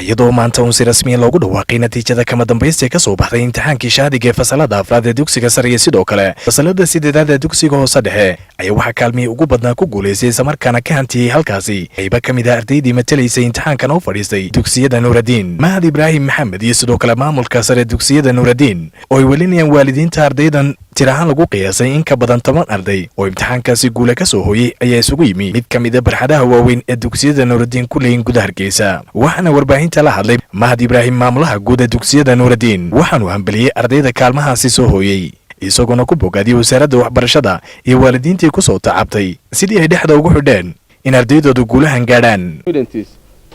iyadoo maanta uun si rasmi ah loogu dhawaaqay natiijada kama dambaysta ka soo baxday imtixaankii shaadiga ee fasalada afraad ee dugsiga sare iyo sidoo kale fasalada sideedaad ee dugsiga hoose dhexe ayaa waxaa kaalmihii ugu badnaa ku guulaystay islamarkaana ka hantiyey halkaasi qayba ka mid ah ardaydii matalaysay imtixaankan u fadhiistay dugsiyada nuuraddiin mahad ibraahim maxamed iyo sidoo kale maamulka sare dugsiyada nuuraddiin oo ay welinayaan waalidiinta ardaydan tir ahaan lagu qiyaasay in ka badan 10 arday oo imtixaankaasi guula ka soo hooyay ayaa isugu yimi mid ka mid ah barxadaha waaweyn ee dugsiyada nuuraddiin ku leeyihiin gudaha Hargeysa waxaana warbaahinta la hadlay mahad ibraahim maamulaha guud ee dugsiyada nuuraddiin waxaanu hambaliyay ardayda kaalmahaasi soo hooyay isagoo ku bogaadiyay wasaaradda waxbarashada iyo waalidiintii ku soo tacabtay sidii ay dhexda ugu xidheen in ardaydoodu guulahan gaadhaan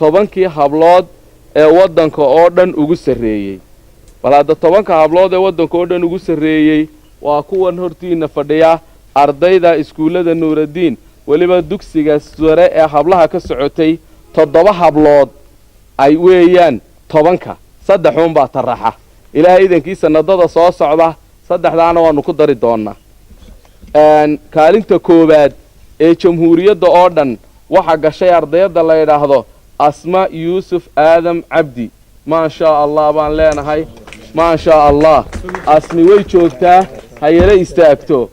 10 hablood ee wadanka oo dhan ugu sareeyay walaada 10 hablood ee wadanka oo dhan ugu sareeyay waa kuwan hortiina fadhiya ardayda iskuulada nuuraddiin waliba dugsiga sare ee hablaha ka socotay 7 hablood ay weeyaan 10 saddexun baa taraxa ilaahay idankiisa nadada soo socda saddexdaana waanu ku dari doonaa kaalinta koobaad ee jamhuuriyadda oo dhan waxa gashay ardayda la yiraahdo asma yuusuf aadam cabdi ma sha Allah baan leenahay ma sha Allah asmi way joogtaa hayere istaagto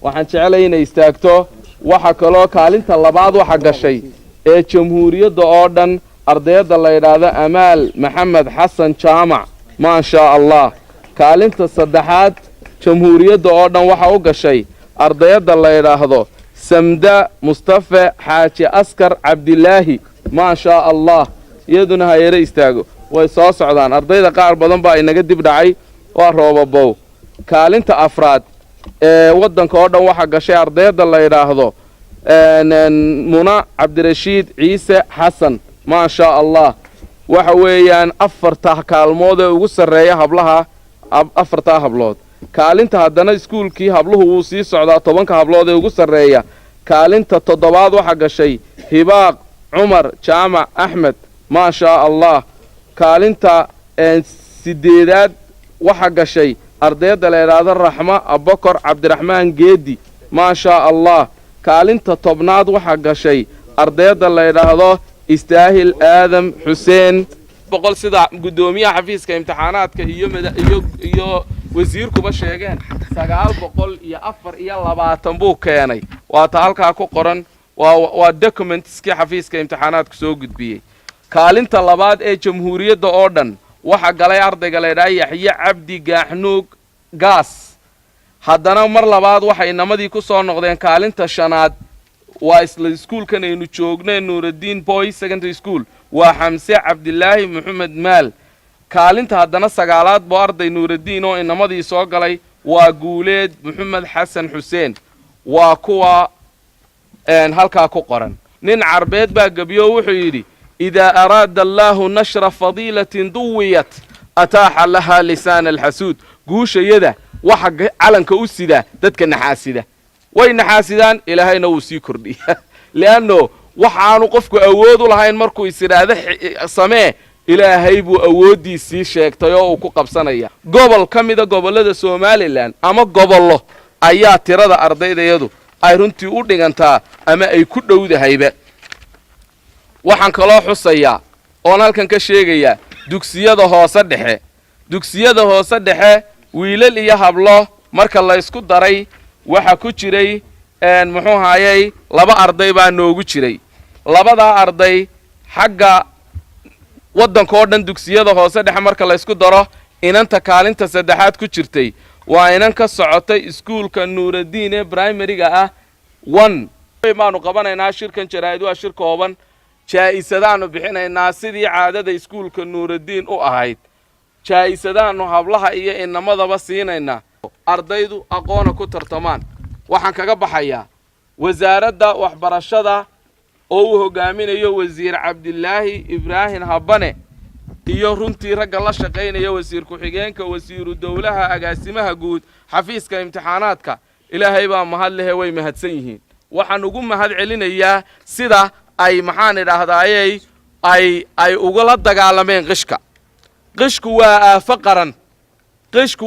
waxaan jecelahay inay istaagto waxa kaloo kaalinta labaad waxa gashay ee jamhuuriyadda oo dhan ardayda la yiraahdo amaal maxamed xasan jaamac ma sha Allah kaalinta saddexaad jamhuuriyadda oo dhan waxa u gashay ardayda la yiraahdo samda mustafa xaaji askar cabdilaahi ma sha Allah iyaduna hayere istaago way soo socdaan ardayda qaar badan baa inaga dib dhacay waa roobabow kaalinta afraad ee wadanka oo dhan waxa gashay ardayda la yiraahdo muna cabdirashiid ciise xasan ma sha Allah waxa weeyaan afarta kaalmood ee ugu sareeya hablaha afarta hablood kaalinta haddana iskuulkii habluhu wuu sii socdaa 10 hablood ee ugu sareeya kaalinta toddobaad waxa gashay hibaaq cumar jaamac axmed ma sha Allah kaalinta sideedaad waxa gashay ardayda la yiraahdo raxma abakar cabdiraxmaan geedi ma sha Allah kaalinta tobnaad waxa gashay ardayda la yiraahdo istaahil aadam xuseen boqol sida gudoomiyaha xafiiska imtixaanaadka iyo wasiirkuba sheegeen 924 buu keenay waa ta halka ku qoran waa documentski xafiiska imtixaanaadka soo gudbiyay kaalinta labaad ee jamhuuriyadda oo dhan waxa galay ardayga la yiraahdo Yaxya Cabdi Gaaxnuug gaas haddana mar labaad waxay namadii ku soo noqdeen kaalinta shanaad waa isla iskuulkan aynu joognay Nuuraddiin Boys Secondary School waa Xamse Cabdilaahi Maxamed Maal kaalinta haddana sagaalaad boo arday Nuuraddiin oo namadii soo galay waa Guuleed Maxamed Xasan Xuseen waa kuwa halka ku qoran nin carbeed baa gabiyo wuxuu yiri إذا أراد الله نشر فضيلة ضويت أتاح لها لسان الحسود قوش يده وحق علنك أسده دتك النحاسده وين نحاسدان إلهي نوسي كردي لأنه وحانو قفك أودو لهاين مركو يصير هذا سماه إلهي بو أودي سي شيك تيو وكو قبصانيا قبل كميدا قبل لدى سومالي لان أما قبل الله أيات ترى أرضي دا يدو أي رنتي أردنغانتا أما أي كدو ده هيبا waxaan kaloo xusayaa oo halkan ka sheegaya dugsiyada hoose dhexe wiilal iyo hablo marka la isku daray waxa ku jiray muxuu haayay 2 arday baa noogu jiray labada arday xagga wadanka oo dhan dugsiyada hoose dhexe marka la isku daro inanta kaalinta saddexaad ku jirtay waa inan ka socotay iskuulka Nuuraddiin ee primary-ga ah 1 maanu qabanaynaa shirkan jaraa'id waa shir kooban jaa'isadaan bixinaynaa sidii caadada iskuulka Nuuraddiin u ahayd jaa'isadaan hablaha iyo inamadaba siinayna ardaydu aqoon ku tartamaan waxaan kaga baxayaa wasaaradda waxbarashada oo uu hogaaminayo wasiir Cabdilaahi Ibraahim Habane iyo runtii ragga la shaqeynaya wasiir ku-xigeenka wasiiru dawlaha agaasimaha guud xafiiska imtixaanaadka ilaahay baa mahad leh way mahadsan yihiin waxaan ugu mahad celinayaa sida ay maxaan idhaahdayay ay uga la dagaalameen qishku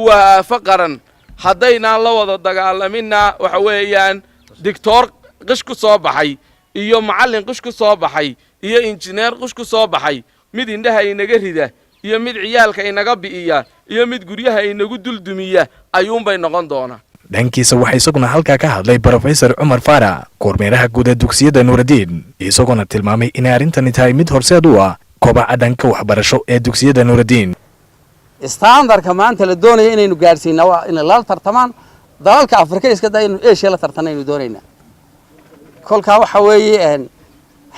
waa aafaqaran haddayna la wada dagaalamina waxa weeyaan dictor qish ku soo baxay iyo macallin qish ku soo baxay iyo injineer qish ku soo baxay mid indhaha inaga rida iyo mid ciyaalka inaga bi'iya iyo mid guryaha inagu duldumiya ayuunbay noqon doonaa. dhankiisa waxaa isaguna halkaa ka hadlay Professor Cumar Faarax kormeeraha guud ee dugsiyada Nuurudiin isaguna tilmaamay in arrintani tahay mid horseed u ah kobaca dhanka waxbarasho ee dugsiyada Nuurudiin. standardka maanta la doonayo inaynu gaarsiino waa in la tartamaan dalalka Afrika iska day inuu Asia la tartanayno doonayna kolka waxa weeye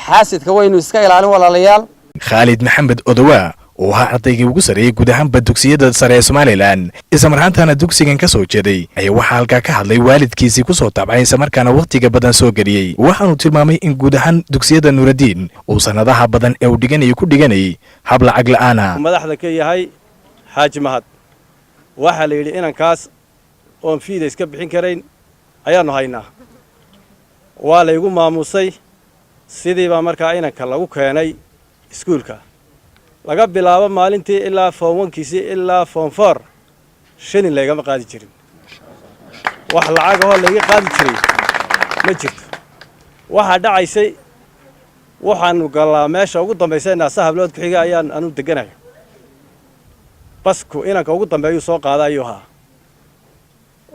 xaasidka waynu iska ilaalin walaalayaal. Khalid Maxamed Odawa oo ahaa ardaygii ugu sareeyay guud ahaanba dugsiyada sare ee Somaliland isla markaana dugsigan ka soo jeeday ayaa waxaa halkaa ka hadlay waalidkiisii ku soo tabcay isla markaana waqtiga badan soo geliyay waxaanu tilmaamay in guud ahaan dugsiyada Nuurudiin uu sanadaha badan ee uu dhiganay ku dhiganay hab lacag la'aan ah. madaxda ka yahay Xaaji Mahad waxa la yiri inankaas oo fiida iska bixin karayn ayaanu haynaa waa la igu maamusay sidii baa markaa inanka lagu keenay iskuulka laga bilaabo maalintii ilaa form 1kiisi ilaa form 4 shilin laga qaadi jirin wax lacag oo laga qaadi jiray ma jirto waxa dhacaysay waxaanu galaa meesha ugu dambeysayna sahablood ku xiga ayaan anu deganahay basku inanka ugu dambeeyo soo qaadayo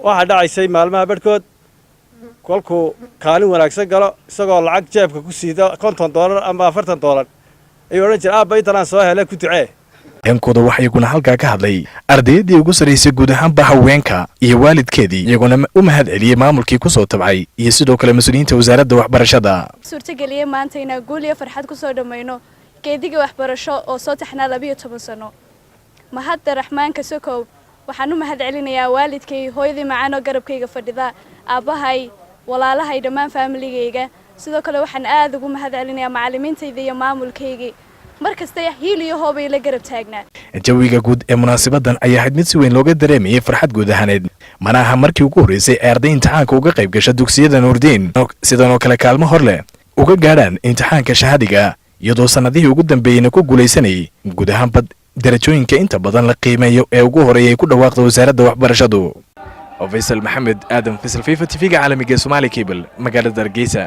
waxa dhacaysay maalmaha badkood kolku kaalin wanaagsan galo isagoo lacag jeebka ku siida $50 ama $40 ay oran jireen aabbaytan soo helay ku ducee. dhankooda waxaa iyaguna halkaa ka hadlay ardaydii ugu sareysay guud ahaanba haweenka iyo waalidkeedii iyaguna u mahad celiyay maamulkii ku soo tabcay iyo sidoo kale mas'uuliyiinta wasaaradda waxbarashada. suurtageliyay maanta inaan guul iyo farxad ku soo dhamayno geediga waxbarasho oo soo taxnaa 12 sano. mahadda raxmaanka sokow waxaan u mahad celinayaa waalidkay hooyadii macaan oo garabkayga fadhida aabahay walaalahay dhammaan familigayga sidoo kale waxaan aad ugu mahad celinayaa macallimiintayda iyo maamulkayga markasta hiil iyo hoobay la garab taagnaa. jawiga guud ee munaasabadan ayaa ahayd mid si weyn looga dareemayay farxad guud ahaaneed mana aha markii ugu horeysay ee arday imtixaanka uga qayb gasha dugsiyada Nuurudiin sidoo oo kale kaalmo hor leh uga gaadhaan imtixaanka shahaadiga iyadoo sanadihii ugu dambeeyayna ku guuleysanay guud ahaanba darajooyinka inta badan la qiimeeyo ee ugu horeeyay ku dhawaaqda wasaaradda waxbarashadu. Faisal Maxamed Aadan Faisal FIFA TV-ga caalamiga Somali Cable magaalada Hargeysa.